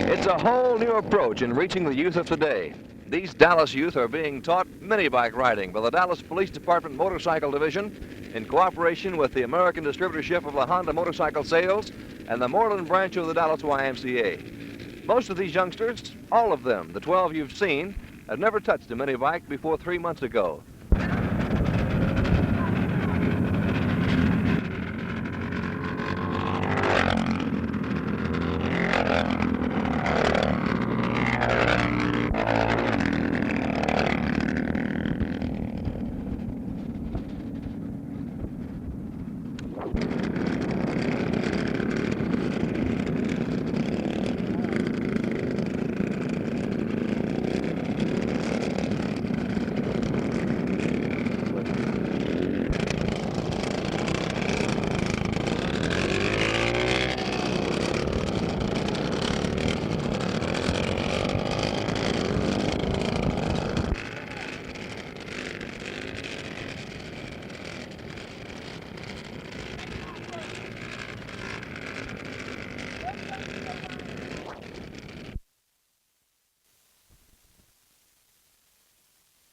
It's a whole new approach in reaching the youth of today. These Dallas youth are being taught mini-bike riding by the Dallas Police Department Motorcycle Division in cooperation with the American Distributorship of the Honda Motorcycle Sales and the Moorland Branch of the Dallas YMCA. Most of these youngsters, all of them, the 12 you've seen, have never touched a mini-bike before 3 months ago.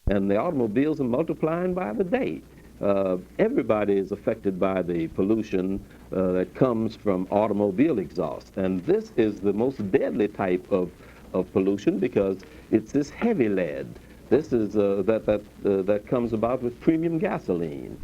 And the automobiles are multiplying by the day. Everybody is affected by the pollution that comes from automobile exhaust. And this is the most deadly type of pollution because it's this heavy lead. This is that comes about with premium gasoline.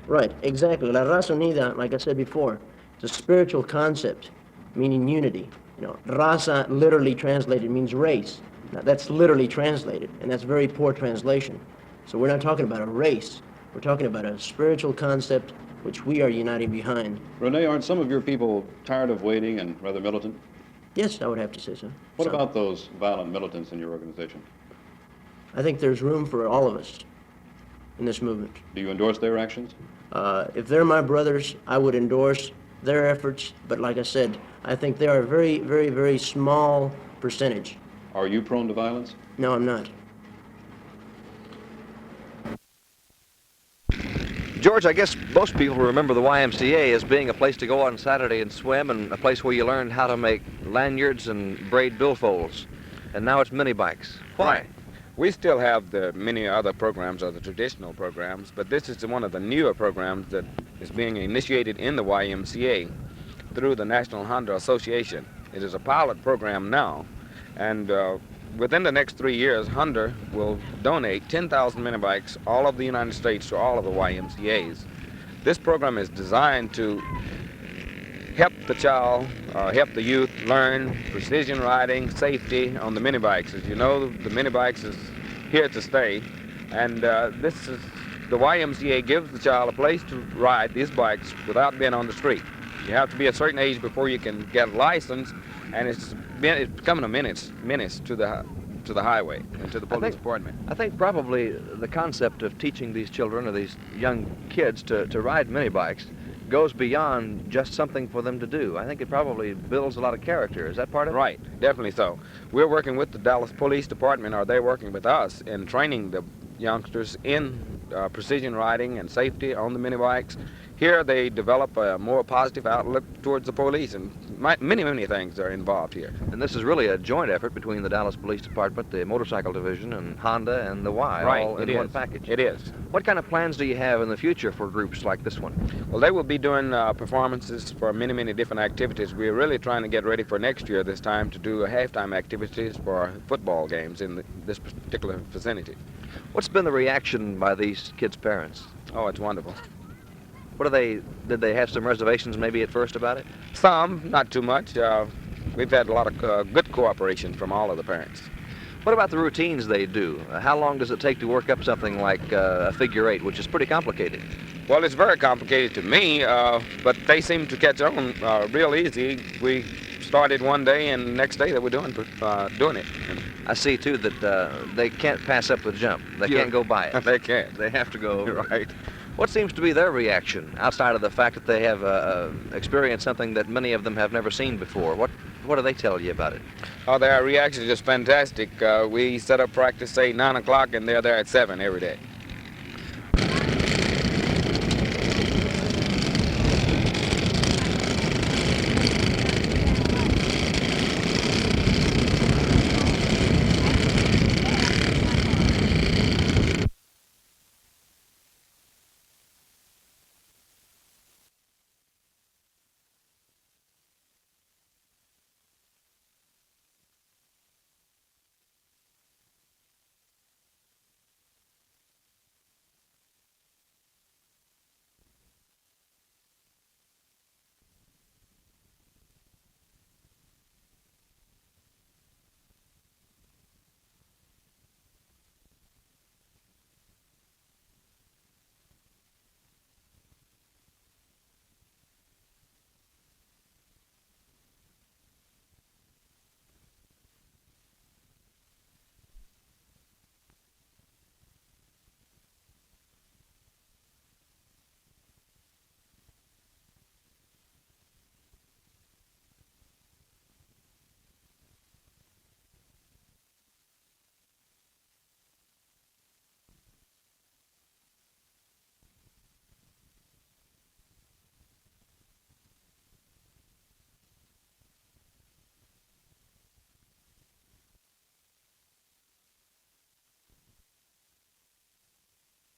Right, exactly. La Raza Unida, like I said before, it's a spiritual concept, meaning unity. You know, Raza literally translated means race. Now, that's literally translated, and that's very poor translation. So we're not talking about a race. We're talking about a spiritual concept which we are uniting behind. Rene, aren't some of your people tired of waiting and rather militant? Yes, I would have to say so. What about those violent militants in your organization? I think there's room for all of us in this movement. Do you endorse their actions? If they're my brothers, I would endorse their efforts, but like I said, I think they are a very, very, very small percentage. Are you prone to violence? No, I'm not. George, I guess most people remember the YMCA as being a place to go on Saturday and swim and a place where you learned how to make lanyards and braid billfolds. And now it's mini bikes. Why? Right. We still have the many other programs, or the traditional programs, but this is one of the newer programs that is being initiated in the YMCA through the National Honda Association. It is a pilot program now, and within the next 3 years, Honda will donate 10,000 mini bikes all over the United States to all of the YMCAs. This program is designed to help the child, help the youth learn precision riding, safety on the mini bikes. As you know, the mini bikes is here to stay, and this is the YMCA gives the child a place to ride these bikes without being on the street. You have to be a certain age before you can get a license, and it's becoming a menace to the to the highway and to the police department. I think probably the concept of teaching these children or these young kids to ride mini bikes goes beyond just something for them to do. I think it probably builds a lot of character. Is that part of it? Right, definitely so. We're working with the Dallas Police Department, or they're working with us in training the youngsters in precision riding and safety on the mini bikes. Here they develop a more positive outlook towards the police, and many things are involved here. And this is really a joint effort between the Dallas Police Department, the motorcycle division, and Honda and the Y, Right, all in one package. It is. What kind of plans do you have in the future for groups like this one? Well, they will be doing performances for many different activities. We're really trying to get ready for next year this time to do halftime activities for football games in this particular vicinity. What's been the reaction by these kids' parents? Oh, it's wonderful. What did they have some reservations maybe at first about it? Some, not too much. We've had a lot of good cooperation from all of the parents. What about the routines they do? How long does it take to work up something like a figure eight, which is pretty complicated? Well, it's very complicated to me, but they seem to catch on real easy. We started one day, and the next day they were doing it. I see, too, that they can't pass up the jump. They can't go by it. They can't. They have to go over it. Right. What seems to be their reaction, outside of the fact that they have experienced something that many of them have never seen before? What do they tell you about it? Oh, their reaction is just fantastic. We set up practice, say, 9 o'clock, and they're there at 7 every day.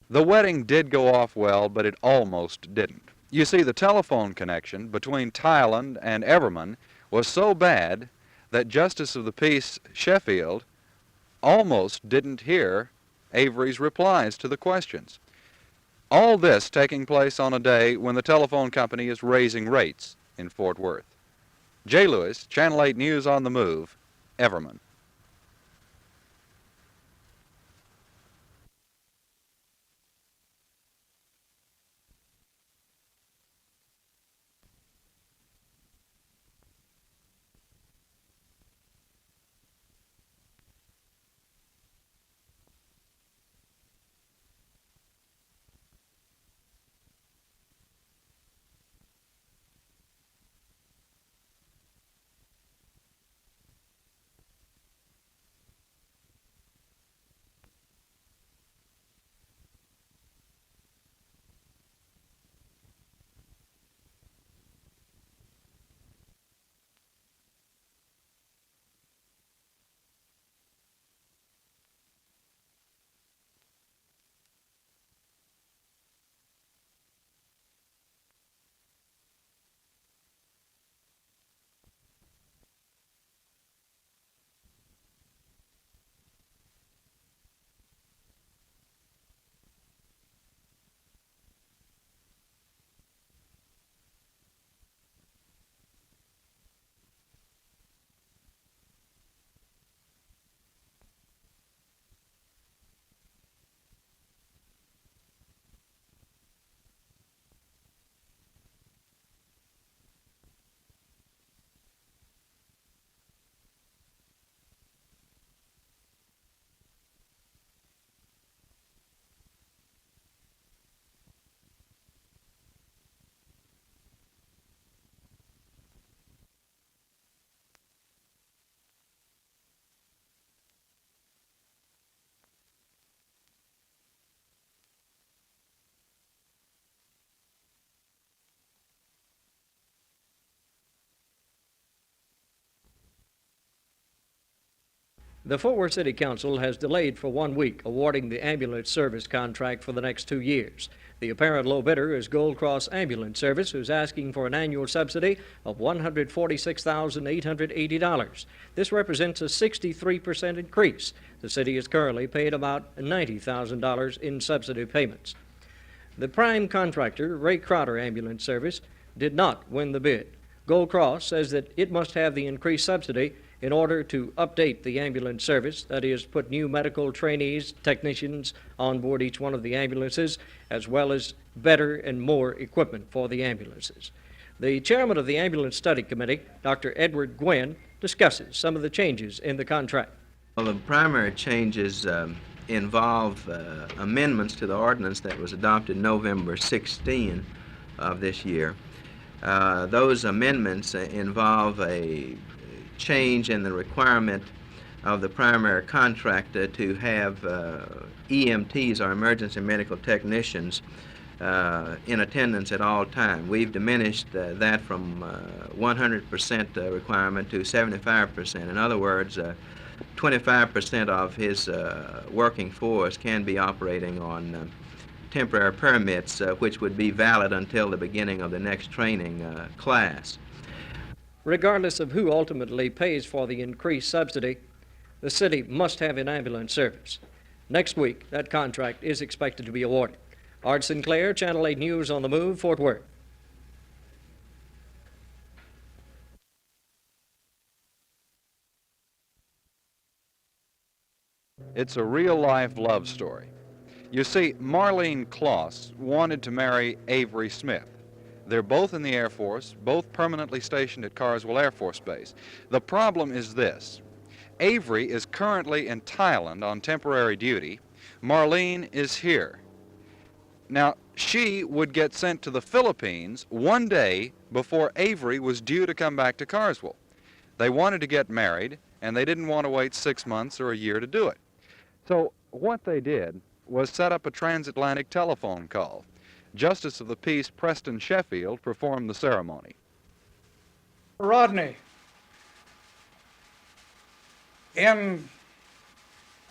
The wedding did go off well, but it almost didn't. You see, the telephone connection between Thailand and Everman was so bad that Justice of the Peace Sheffield almost didn't hear Avery's replies to the questions. All this taking place on a day when the telephone company is raising rates in Fort Worth. J. Lewis, Channel 8 News on the Move, Everman. The Fort Worth City Council has delayed for 1 week awarding the ambulance service contract for the next 2 years. The apparent low bidder is Gold Cross Ambulance Service, who's asking for an annual subsidy of $146,880. This represents a 63% increase. The city is currently paid about $90,000 in subsidy payments. The prime contractor, Ray Crowder Ambulance Service, did not win the bid. Gold Cross says that it must have the increased subsidy in order to update the ambulance service, that is, put new medical trainees, technicians on board each one of the ambulances, as well as better and more equipment for the ambulances. The chairman of the Ambulance Study Committee, Dr. Edward Guinn, discusses some of the changes in the contract. Well, the primary changes involve amendments to the ordinance that was adopted November 16 of this year. Those amendments involve a change in the requirement of the primary contractor to have EMTs, or emergency medical technicians, in attendance at all times. We've diminished that from 100% requirement to 75%. In other words, 25% of his working force can be operating on temporary permits, which would be valid until the beginning of the next training class. Regardless of who ultimately pays for the increased subsidy, the city must have an ambulance service. Next week, that contract is expected to be awarded. Art Sinclair, Channel 8 News on the Move, Fort Worth. It's a real-life love story. You see, Marlene Kloss wanted to marry Avery Smith. They're both in the Air Force, both permanently stationed at Carswell Air Force Base. The problem is this. Avery is currently in Thailand on temporary duty. Marlene is here. Now, she would get sent to the Philippines 1 day before Avery was due to come back to Carswell. They wanted to get married, and they didn't want to wait 6 months or a year to do it. So what they did was set up a transatlantic telephone call. Justice of the Peace Preston Sheffield performed the ceremony. Rodney, in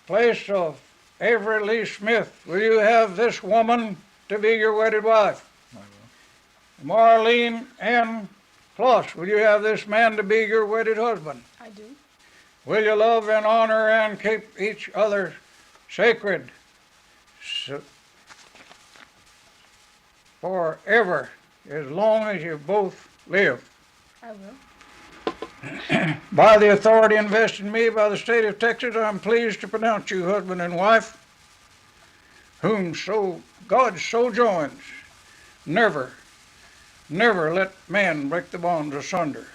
place of Avery Lee Smith, will you have this woman to be your wedded wife? I will. Marlene Ann Kloss, will you have this man to be your wedded husband? I do. Will you love and honor and keep each other sacred forever, as long as you both live? I will. By the authority invested in me by the state of Texas, I am pleased to pronounce you husband and wife, whom so God so joins. Never, never let man break the bonds asunder.